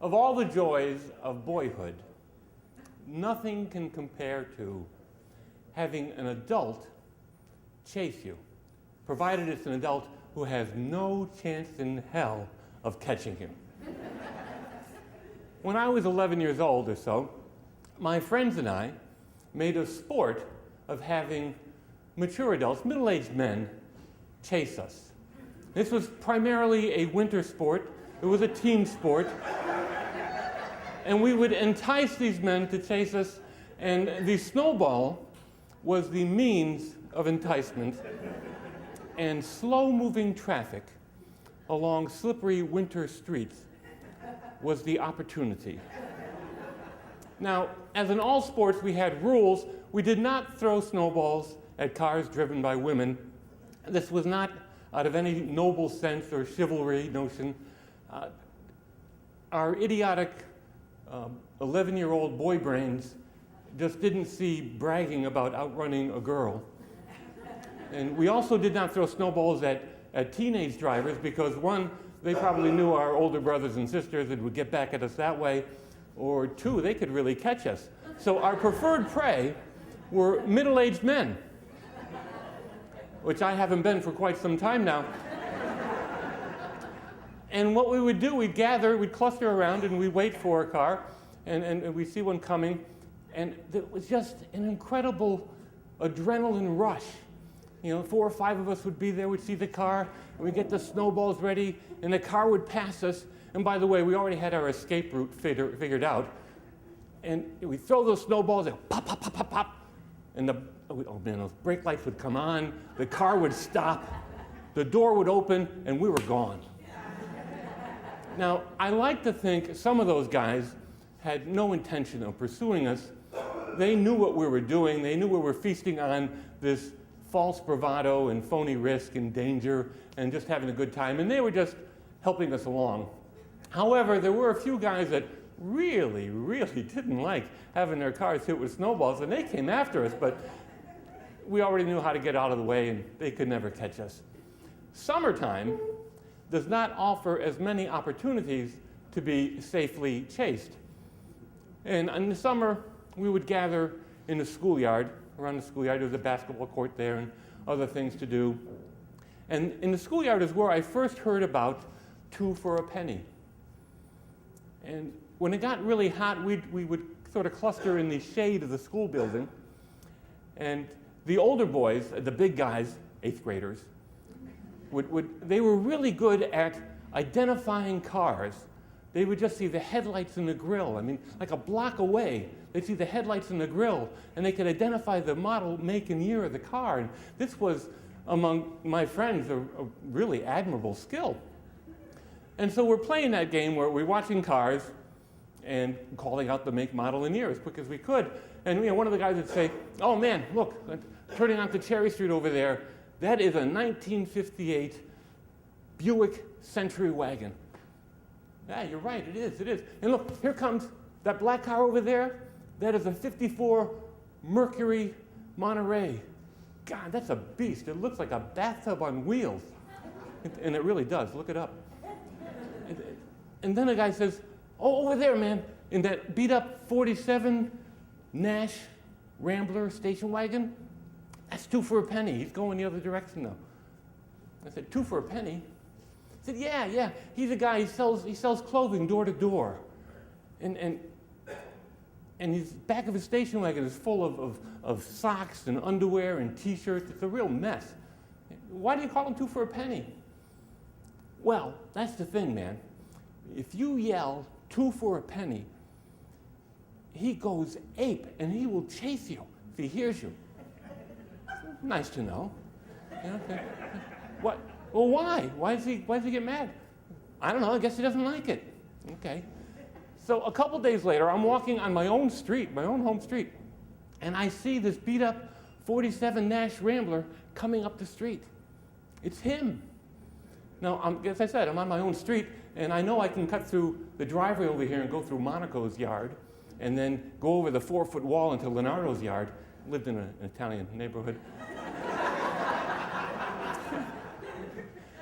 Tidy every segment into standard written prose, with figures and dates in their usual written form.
Of all the joys of boyhood, nothing can compare to having an adult chase you, provided it's an adult who has no chance in hell of catching you. When I was 11 years old or so, my friends and I made a sport of having mature adults, middle-aged men, chase us. This was primarily a winter sport. It was a team sport. And we would entice these men to chase us, and the snowball was the means of enticement, and slow-moving traffic along slippery winter streets was the opportunity. Now, as in all sports, we had rules. We did not throw snowballs at cars driven by women. This was not out of any noble sense or chivalry notion. Our idiotic 11-year-old boy brains just didn't see bragging about outrunning a girl. And we also did not throw snowballs at teenage drivers because, one, they probably knew our older brothers and sisters and would get back at us that way, or two, they could really catch us. So our preferred prey were middle-aged men, which I haven't been for quite some time now. And what we would do, we'd cluster around and we'd wait for a car, and we'd see one coming, and it was just an incredible adrenaline rush. You know, 4 or 5 of us would be there, we'd see the car, and we'd get the snowballs ready, and the car would pass us. And by the way, we already had our escape route figured out. And we'd throw those snowballs, and pop, pop, pop, pop, pop. And oh man, those brake lights would come on, the car would stop, the door would open, and we were gone. Now, I like to think some of those guys had no intention of pursuing us. They knew what we were doing. They knew we were feasting on this false bravado and phony risk and danger and just having a good time, and they were just helping us along. However, there were a few guys that really, really didn't like having their cars hit with snowballs, and they came after us, but we already knew how to get out of the way, and they could never catch us. Summertime does not offer as many opportunities to be safely chased. And in the summer, we would gather in the schoolyard. Around the schoolyard, there was a basketball court there and other things to do. And in the schoolyard is where I first heard about 2 for a penny. And when it got really hot, we would sort of cluster in the shade of the school building. And the older boys, the big guys, 8th graders, they were really good at identifying cars. They would just see the headlights in the grill. I mean, like a block away, they'd see the headlights in the grill, and they could identify the model, make, and year of the car. And this was, among my friends, a really admirable skill. And so we're playing that game where we're watching cars and calling out the make, model, and year as quick as we could. And one of the guys would say, "Oh man, look, turning onto Cherry Street over there, that is a 1958 Buick Century wagon." Yeah, you're right, it is. And look, here comes that black car over there. That is a 54 Mercury Monterey. God, that's a beast. It looks like a bathtub on wheels. And it really does. Look it up. And then a guy says, "Oh, over there, man, in that beat-up 47 Nash Rambler station wagon, that's 2 for a penny. He's going the other direction, though." I said, "2 for a penny?" I said, yeah. He's a guy, he sells clothing door to door. And his back of his station wagon is full of socks and underwear and T-shirts. It's a real mess. Why do you call him 2 for a penny? Well, that's the thing, man. If you yell 2 for a penny, he goes ape and he will chase you if he hears you. Nice to know. Yeah, okay. What? Well, why? Why does he get mad? I don't know. I guess he doesn't like it. Okay. So a couple days later, I'm walking on my own street, my own home street, and I see this beat-up 47 Nash Rambler coming up the street. It's him. Now, as I said, I'm on my own street, and I know I can cut through the driveway over here and go through Monaco's yard, and then go over the 4-foot wall into Leonardo's yard. Lived in an Italian neighborhood.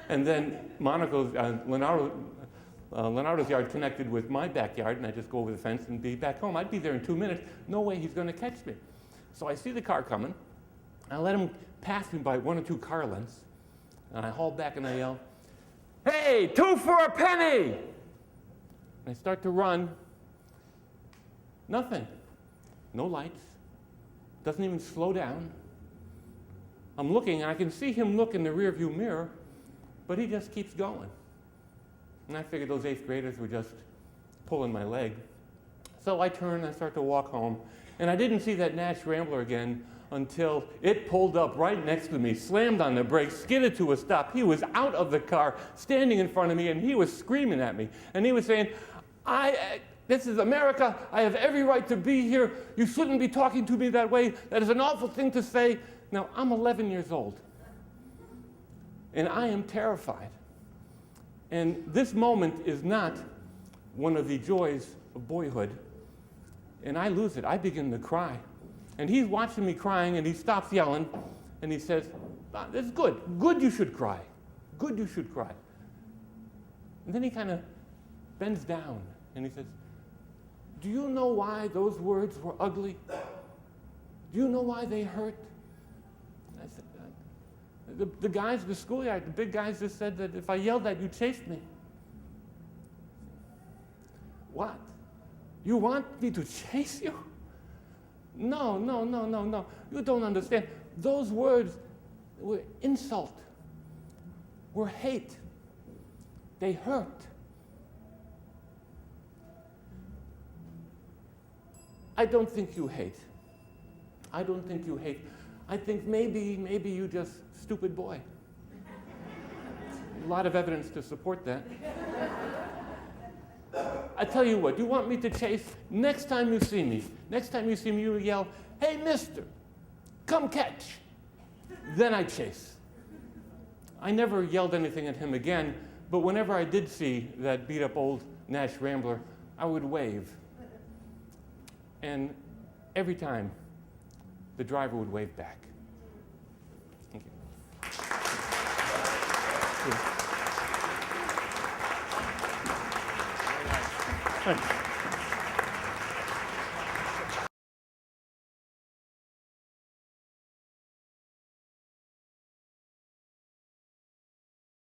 And then Leonardo's yard connected with my backyard, and I just go over the fence and be back home. I'd be there in 2 minutes. No way he's going to catch me. So I see the car coming. I let him pass me by 1 or 2 car lengths, and I haul back and I yell, "Hey, 2 for a penny!" And I start to run. Nothing. No lights. Doesn't even slow down. I'm looking, and I can see him look in the rearview mirror, but he just keeps going. And I figured those 8th graders were just pulling my leg. So I turn and I start to walk home. And I didn't see that Nash Rambler again until it pulled up right next to me, slammed on the brakes, skidded to a stop. He was out of the car, standing in front of me, and he was screaming at me. And he was saying, "This is America. I have every right to be here. You shouldn't be talking to me that way. That is an awful thing to say." Now, I'm 11 years old, and I am terrified. And this moment is not one of the joys of boyhood. And I lose it. I begin to cry. And he's watching me crying, and he stops yelling, and he says, "This is good. Good you should cry. Good you should cry." And then he kind of bends down, and he says, "Do you know why those words were ugly? Do you know why they hurt?" I said, the guys, the schoolyard, the big guys just said that if I yelled at you, chased me." "What? You want me to chase you?" No. You don't understand. Those words were insult, were hate. They hurt. I don't think you hate. I don't think you hate. I think maybe you just stupid boy. A lot of evidence to support that. I tell you what, you want me to chase? Next time you see me, you yell, "Hey, mister, come catch." Then I chase. I never yelled anything at him again, but whenever I did see that beat-up old Nash Rambler, I would wave. And every time, the driver would wave back. Thank you. Thanks.